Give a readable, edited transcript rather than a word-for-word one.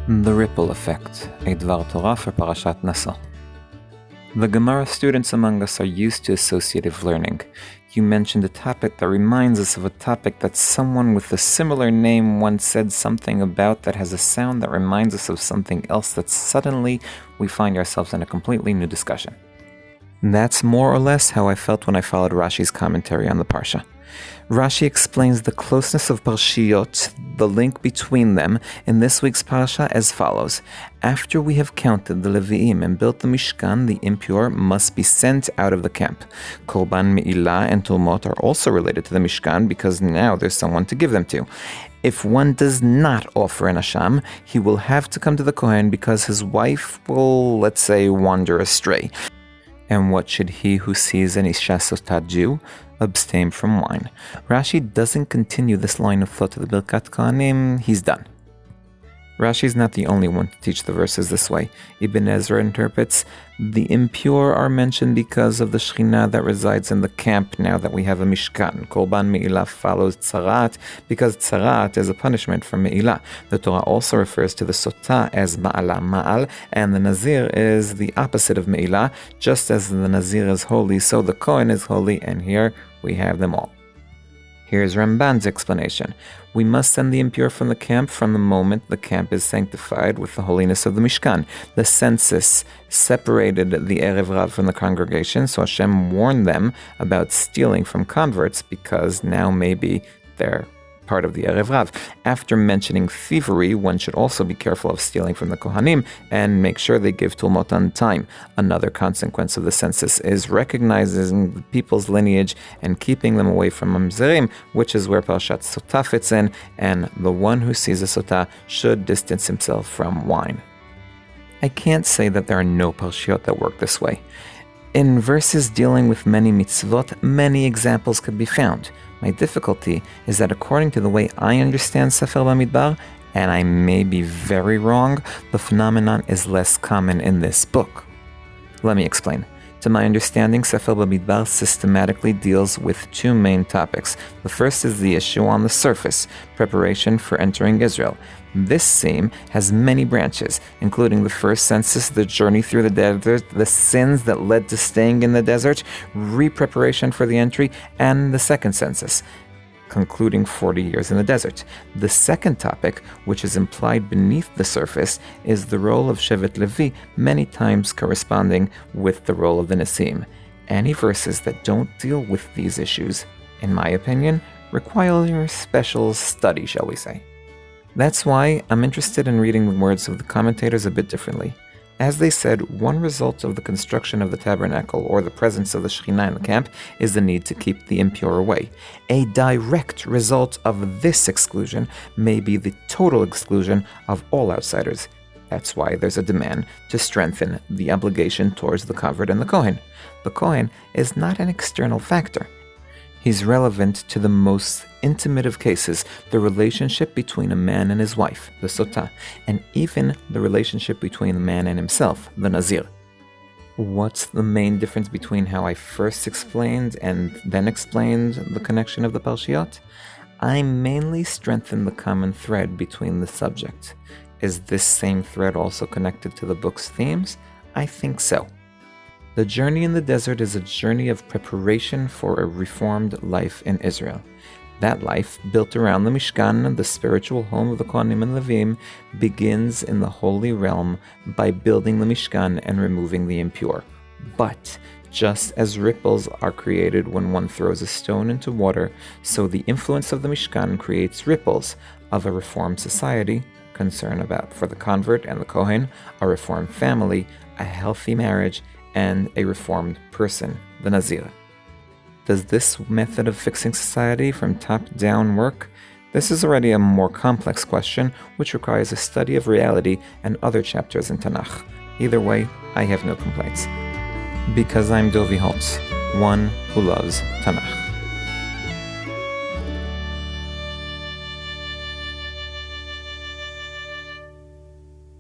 The ripple effect, a Dvar Torah for Parashat Naso. The Gemara students among us are used to associative learning. You mentioned a topic that reminds us of a topic that someone with a similar name once said something about that has a sound that reminds us of something else that suddenly we find ourselves in a completely new discussion. That's more or less how I felt when I followed Rashi's commentary on the Parsha. Rashi explains the closeness of Parshiyot, the link between them, in this week's Parasha as follows. After we have counted the Levites and built the Mishkan, the impure must be sent out of the camp. Korban Meilah and Trumot are also related to the Mishkan because now there's someone to give them to. If one does not offer an Asham, he will have to come to the Cohen because his wife will, let's say, wander astray. And what should he who sees an Sotah do? Abstain from wine. Rashi doesn't continue this line of thought to the Bרכת Kehnim, he's done. Rashi is not the only one to teach the verses this way. Ibn Ezra interprets, the impure are mentioned because of the Shekhinah that resides in the camp now that we have a Mishkan. Korban Meilah follows Tzarat because Tzarat is a punishment for Meilah. The Torah also refers to the Sotah as Ma'al, and the Nazir is the opposite of Meilah. Just as the Nazir is holy, so the Cohen is holy, and here we have them all. Here's Ramban's explanation. We must send the impure from the camp from the moment the camp is sanctified with the holiness of the Mishkan. The census separated the Erev Rav from the congregation, so Hashem warned them about stealing from converts because now maybe they're part of the Erev Rav. After mentioning thievery, one should also be careful of stealing from the Kohanim and make sure they give Tulmot on time. Another consequence of the census is recognizing the people's lineage and keeping them away from Mamzerim, which is where Parashat Sotah fits in, and the one who sees a Sotah should distance himself from wine. I can't say that there are no Parshiyot that work this way. In verses dealing with many mitzvot, many examples could be found. My difficulty is that according to the way I understand Sefer Bamidbar, and I may be very wrong, the phenomenon is less common in this book. Let me explain. To my understanding, Sefer Bamidbar systematically deals with two main topics. The first is the issue on the surface, preparation for entering Israel. This theme has many branches, including the first census, the journey through the desert, the sins that led to staying in the desert, re-preparation for the entry, and the second census, concluding 40 years in the desert. The second topic, which is implied beneath the surface, is the role of Shevet Levi, many times corresponding with the role of the Nesim. Any verses that don't deal with these issues, in my opinion, require special study, shall we say. That's why I'm interested in reading the words of the commentators a bit differently. As they said, one result of the construction of the tabernacle or the presence of the Shekhinah in the camp is the need to keep the impure away. A direct result of this exclusion may be the total exclusion of all outsiders. That's why there's a demand to strengthen the obligation towards the convert and the Cohen. The Cohen is not an external factor. He's relevant to the most intimate of cases, the relationship between a man and his wife, the Sotah, and even the relationship between the man and himself, the Nazir. What's the main difference between how I first explained and then explained the connection of the Parshiyot? I mainly strengthened the common thread between the subjects. Is this same thread also connected to the book's themes? I think so. The journey in the desert is a journey of preparation for a reformed life in Israel. That life, built around the Mishkan, the spiritual home of the Kohanim and Levim, begins in the holy realm by building the Mishkan and removing the impure. But just as ripples are created when one throws a stone into water, so the influence of the Mishkan creates ripples of a reformed society, concern about for the convert and the Cohen, a reformed family, a healthy marriage, and a reformed person, the Nazir. Does this method of fixing society from top down work? This is already a more complex question, which requires a study of reality and other chapters in Tanakh. Either way, I have no complaints. Because I'm Dovi Holtz, one who loves Tanakh.